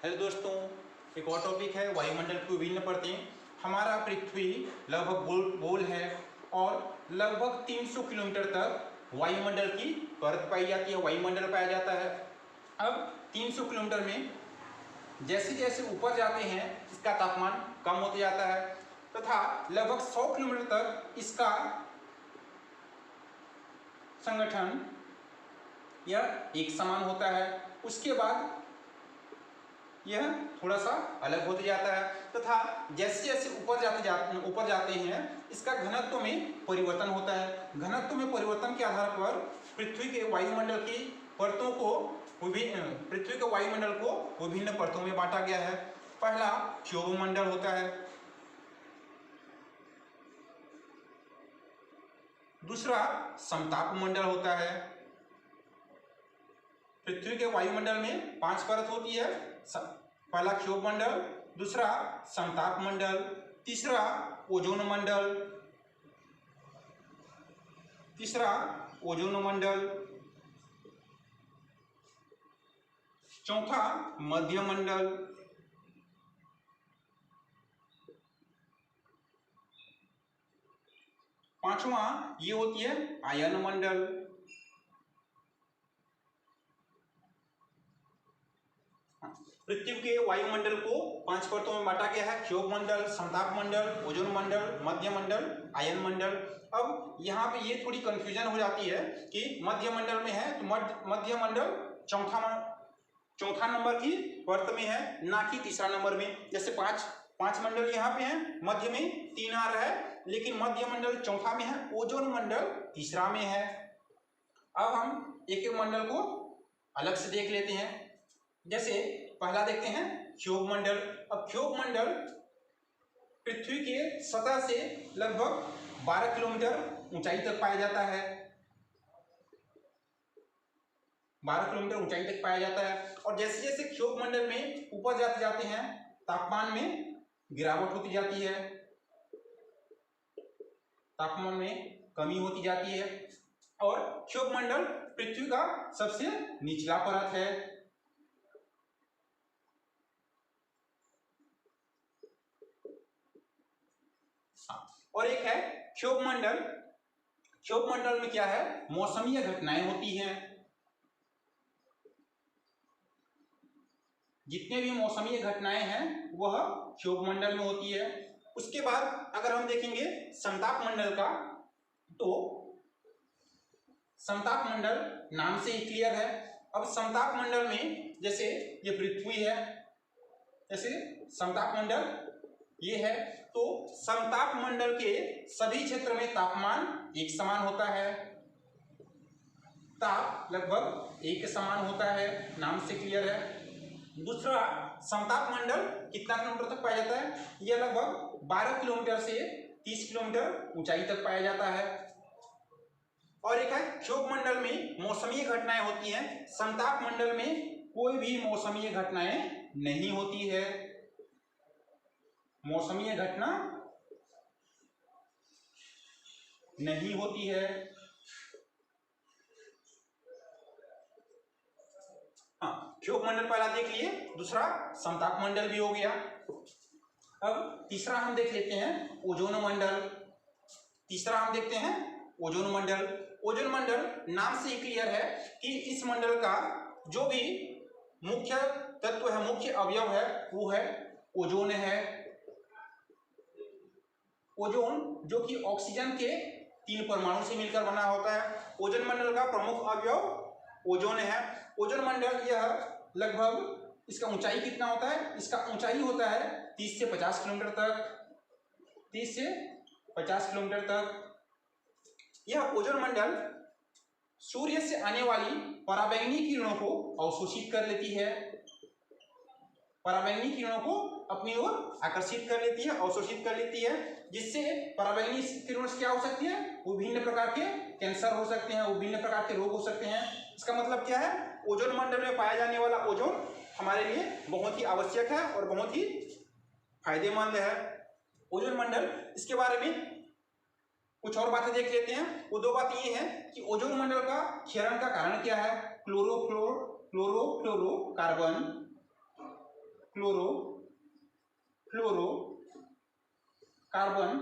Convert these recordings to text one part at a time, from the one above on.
Hello दोस्तों, एक और टॉपिक है वायुमंडल की विभिन्न परतें। हमारा पृथ्वी लगभग गोल है और लगभग 300 किलोमीटर तक वायुमंडल की परत पाई जाती है, वायुमंडल पाया जाता है। अब 300 किलोमीटर में जैसे जैसे ऊपर जाते हैं इसका तापमान कम होते जाता है तथा लगभग 100 किलोमीटर तक इसका संगठन यह एक समान होता है। उसके बाद यह थोड़ा सा अलग होते जाता है तथा जैसे जैसे ऊपर जाते हैं इसका घनत्व में परिवर्तन होता है। घनत्व में परिवर्तन के आधार पर पृथ्वी के वायुमंडल की परतों को विभिन्न परतों में बांटा गया है। पहला क्षोभ मंडल होता है, दूसरा समताप मंडल होता है। पृथ्वी के वायुमंडल में 5 परत होती है। पहला क्षोभ मंडल, दूसरा समताप मंडल, तीसरा ओजोन मंडल, चौथा मध्य मंडल, पांचवा ये होती है आयन मंडल। पृथ्वी के वायुमंडल को 5 परतों में बांटा गया है, क्षोभ मंडल, समताप मंडल, ओजोन मंडल, मध्य मंडल, आयन मंडल। अब यहाँ पे ये थोड़ी कंफ्यूजन हो जाती है कि मध्य मंडल में है तो मध्य मंडल चौथा नंबर की परत में है, ना कि तीसरा नंबर में। जैसे पांच मंडल यहाँ पे हैं, मध्य में 3 आ रहा है, लेकिन मध्य मंडल चौथा में है, ओजोन मंडल तीसरा में है। अब हम एक एक मंडल को अलग से देख लेते हैं। जैसे पहला देखते हैं क्षोभ मंडल। अब क्षोभ मंडल पृथ्वी के सतह से लगभग 12 किलोमीटर ऊंचाई तक पाया जाता है। 12 किलोमीटर ऊंचाई तक पाया जाता है और जैसे जैसे क्षोभ मंडल में ऊपर जाते हैं तापमान में गिरावट होती जाती है, तापमान में कमी होती जाती है और क्षोभ मंडल पृथ्वी का सबसे निचला परत है। और एक है क्षोभ मंडल। क्षोभ मंडल में क्या है, मौसमीय घटनाएं होती हैं। जितने भी मौसमीय घटनाएं हैं वह क्षोभ मंडल में होती है। उसके बाद अगर हम देखेंगे समताप मंडल का, तो समताप मंडल नाम से ही क्लियर है। अब समताप मंडल में जैसे ये पृथ्वी है, जैसे समताप मंडल ये है, तो समताप मंडल के सभी क्षेत्र में तापमान एक समान होता है, ताप लगभग एक समान होता है, नाम से क्लियर है। दूसरा समताप मंडल कितना किलोमीटर तक पाया जाता है, यह लगभग 12 किलोमीटर से 30 किलोमीटर ऊंचाई तक पाया जाता है। और एक है क्षोभ मंडल में मौसमीय घटनाएं होती हैं। समताप मंडल में कोई भी मौसमीय घटनाएं नहीं होती है, मौसमीय घटना नहीं होती है। हाँ, क्षोभ मंडल पहला देख लिए, दूसरा समताप मंडल भी हो गया। अब तीसरा हम देख लेते हैं ओजोन मंडल। तीसरा हम देखते हैं ओजोन मंडल। ओजोन मंडल नाम से ही क्लियर है कि इस मंडल का जो भी मुख्य तत्व है, मुख्य अवयव है, वो है ओजोन है। ओजोन जो कि ऑक्सीजन के 3 परमाणु से मिलकर बना होता है। ओजोन मंडल का प्रमुख अवयव ओजोन है। ओजोन मंडल यह लगभग, इसका ऊंचाई कितना होता है, इसका ऊंचाई होता है 30 से 50 किलोमीटर तक, 30 से 50 किलोमीटर तक। यह ओजोन मंडल सूर्य से आने वाली पराबैंगनी किरणों को अवशोषित कर लेती है, पराबैंगनी किरणों को अपनी ओर आकर्षित कर लेती है, अवशोषित कर लेती है, जिससे पराबैंगनी किरणों से क्या हो सकती है, विभिन्न प्रकार के कैंसर हो सकते हैं, विभिन्न प्रकार के रोग हो सकते हैं। इसका मतलब क्या है, ओजोन मंडल में पाया जाने वाला ओजोन हमारे लिए बहुत ही आवश्यक है और बहुत ही फायदेमंद है ओजोन मंडल। इसके बारे में कुछ और बातें देख लेते हैं। वो 2 बात ये है कि ओजोन मंडल का क्षरण का कारण क्या है, क्लोरोफ्लोरोकार्बन क्लोरो फ्लोरो कार्बन,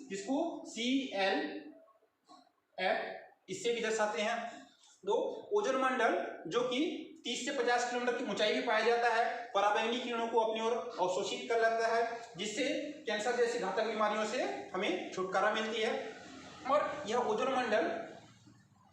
जिसको ClF इससे भी दर्शाते हैं। दो, ओजोन मंडल जो कि 30 से 50 किलोमीटर की ऊंचाई में पाया जाता है, पराबैंगनी किरणों को अपनी ओर अवशोषित कर लेता है, जिससे कैंसर जैसी घातक बीमारियों से हमें छुटकारा मिलती है। और यह ओजोन मंडल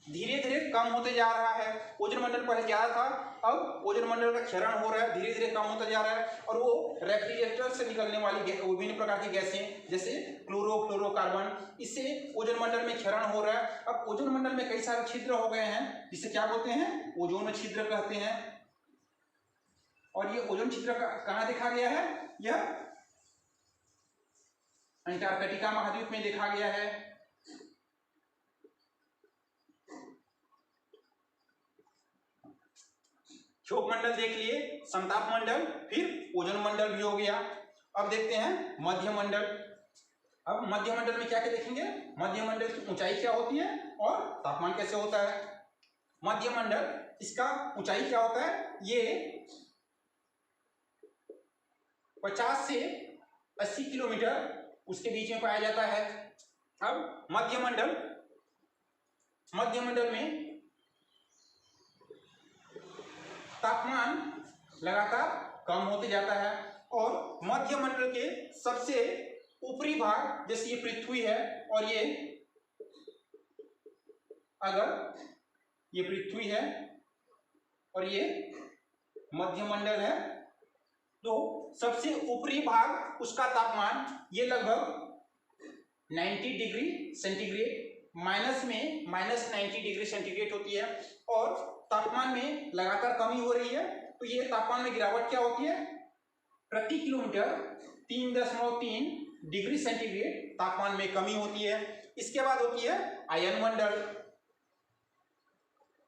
धीरे धीरे कम होते जा रहा है। ओजोन मंडल पहले ज्यादा था, अब ओजोन मंडल का क्षरण हो रहा है, धीरे धीरे कम होता जा रहा है। और वो रेफ्रिजरेटर से निकलने वाली विभिन्न प्रकार की गैसें जैसे क्लोरोफ्लोरोकार्बन, इससे ओजोन मंडल में क्षरण हो रहा है। अब ओजोन मंडल में कई सारे छिद्र हो गए हैं, जिसे क्या बोलते हैं, ओजोन छिद्र कहते हैं। और ये ओजोन छिद्र कहाँ देखा गया है, यह अंटार्कटिका महाद्वीप में देखा गया है। क्षोभ मंडल देख लिए, समताप मंडल, फिर ओजोन मंडल भी हो गया। अब देखते हैं मध्य मंडल। अब मध्य मंडल में क्या क्या देखेंगे, मध्य मंडल की ऊंचाई क्या होती है और तापमान कैसे होता है। मध्य मंडल, इसका ऊंचाई क्या होता है, ये 50 से 80 किलोमीटर उसके बीच में पाया जाता है। अब मध्य मंडल में तापमान लगातार कम होते जाता है। और मध्य मंडल के सबसे ऊपरी भाग, जैसे ये पृथ्वी है और ये, अगर ये पृथ्वी है और ये मध्य मंडल है, तो सबसे ऊपरी भाग उसका तापमान ये लगभग 90 डिग्री सेंटीग्रेड, माइनस में -90 डिग्री सेंटीग्रेड होती है। और तापमान में लगातार कमी हो रही है, तो ये तापमान में गिरावट क्या होती है, प्रति किलोमीटर 3.3 डिग्री सेंटीग्रेड तापमान में कमी होती है। इसके बाद होती है अयन मंडल।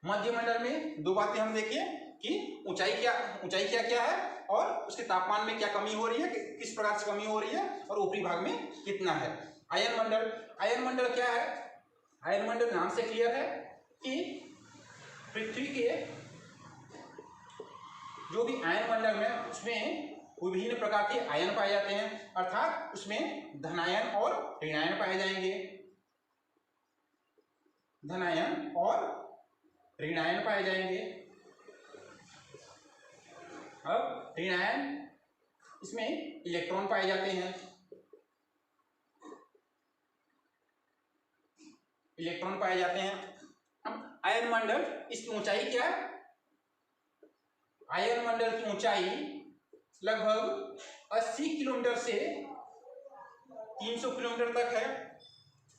मध्य मंडल में दो बातें हम देखें कि ऊंचाई क्या क्या है और उसके तापमान में क्या कमी हो रही है, किस प्रकार से कमी हो रही है, और ऊपरी भाग में कितना है। अयन मंडल क्या है, अयन मंडल नाम से क्लियर है कि पृथ्वी के जो भी आयन मंडल में, उसमें विभिन्न प्रकार के आयन पाए जाते हैं, अर्थात उसमें धनायन और ऋणायन पाए जाएंगे, धनायन और ऋणायन पाए जाएंगे। अब ऋणायन, इसमें इलेक्ट्रॉन पाए जाते हैं, अब आयन मंडल, इसकी ऊंचाई क्या है, आयन मंडल की ऊंचाई लगभग 80 किलोमीटर से 300 किलोमीटर तक है।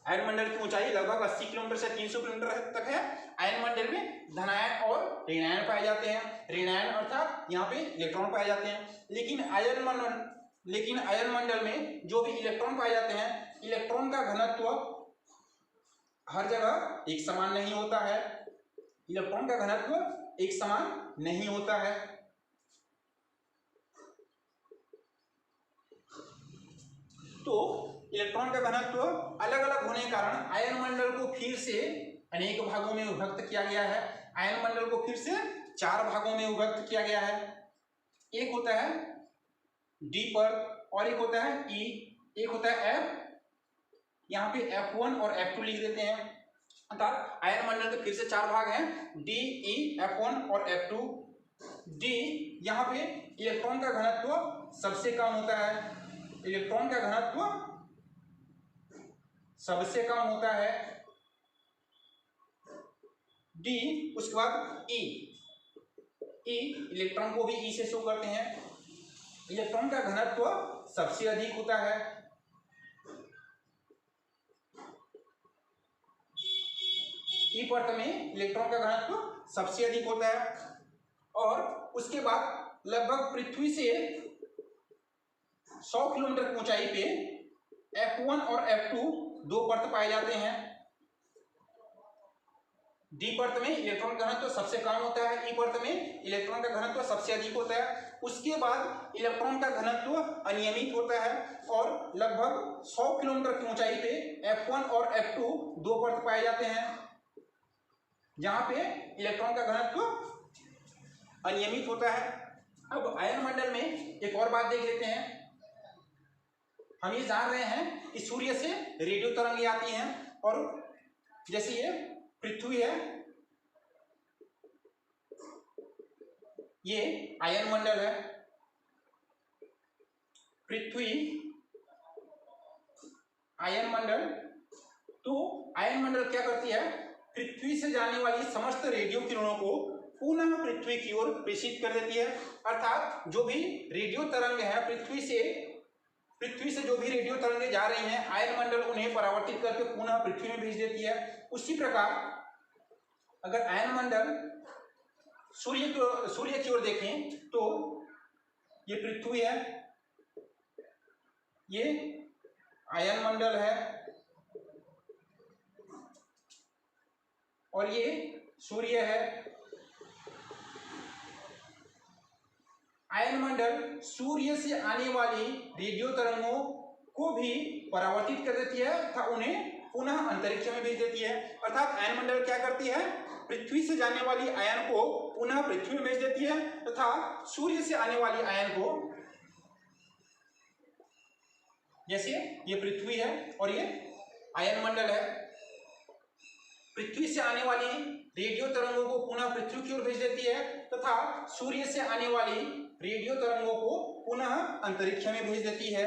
आयन मंडल की ऊंचाई लगभग 80 किलोमीटर से 300 किलोमीटर तक है। आयन मंडल में धनायन और ऋणायन पाए जाते हैं। ऋणायन अर्थात यहाँ पे इलेक्ट्रॉन पाए जाते हैं। लेकिन आयन मंडल में जो भी इलेक्ट्रॉन पाए जाते हैं, इलेक्ट्रॉन का घनत्व हर जगह एक समान नहीं होता है। इलेक्ट्रॉन का घनत्व एक समान नहीं होता है। तो इलेक्ट्रॉन का घनत्व अलग अलग होने के कारण आयन मंडल को फिर से अनेक भागों में विभक्त किया गया है। आयन मंडल को फिर से 4 भागों में विभक्त किया गया है। एक होता है डी पर, और एक होता है ई, एक होता है एफ। यहाँ पे F1 और F2 लिख देते हैं। अर्थात आयन मंडल के फिर से 4 भाग हैं, डी, ई, F1 और F2। डी, यहाँ पे इलेक्ट्रॉन का घनत्व सबसे कम होता है, इलेक्ट्रॉन का घनत्व सबसे कम होता है, डी। उसके बाद ई, इलेक्ट्रॉन को भी ई से शो करते हैं। इलेक्ट्रॉन का घनत्व सबसे अधिक होता है। ई परत में इलेक्ट्रॉन का घनत्व सबसे अधिक होता है। और उसके बाद लगभग पृथ्वी से 100 किलोमीटर की ऊंचाई पे F1 और F2 दो परत पाए जाते हैं। डी परत में इलेक्ट्रॉन का घनत्व सबसे कम होता है, ई परत में इलेक्ट्रॉन का घनत्व सबसे अधिक होता है। उसके बाद इलेक्ट्रॉन का घनत्व अनियमित होता है और लगभग 100 किलोमीटर की ऊंचाई पे F1 और F2 दो परत पाए जाते हैं, जहां पे इलेक्ट्रॉन का घनत्व अनियमित होता है। अब आयन मंडल में एक और बात देख लेते हैं। हम ये जान रहे हैं कि सूर्य से रेडियो तरंगें आती हैं, और जैसे ये पृथ्वी है, ये आयन मंडल है, पृथ्वी आयन मंडल। तो आयन मंडल क्या करती है, पृथ्वी से जाने वाली समस्त रेडियो किरणों को पुनः पृथ्वी की ओर प्रेषित कर देती है। अर्थात जो भी रेडियो तरंग है, पृथ्वी से जो भी रेडियो तरंगें जा रही हैं, आयन मंडल उन्हें परावर्तित करके पुनः पृथ्वी में भेज देती है। उसी प्रकार अगर आयन मंडल सूर्य की ओर देखें तो ये पृथ्वी है, ये आयन मंडल है, और ये सूर्य है। आयन मंडल सूर्य से आने वाली रेडियो तरंगों को भी परावर्तित कर देती है तथा उन्हें पुनः अंतरिक्ष में भेज देती है। अर्थात आयन मंडल क्या करती है, पृथ्वी से जाने वाली आयन को पुनः पृथ्वी में भेज देती है तथा सूर्य से आने वाली आयन को, जैसे ये पृथ्वी है और ये आयन मंडल है, पृथ्वी से आने वाली रेडियो तरंगों को पुनः पृथ्वी की ओर भेज देती है तथा सूर्य से आने वाली रेडियो तरंगों को पुनः अंतरिक्ष में भेज देती है।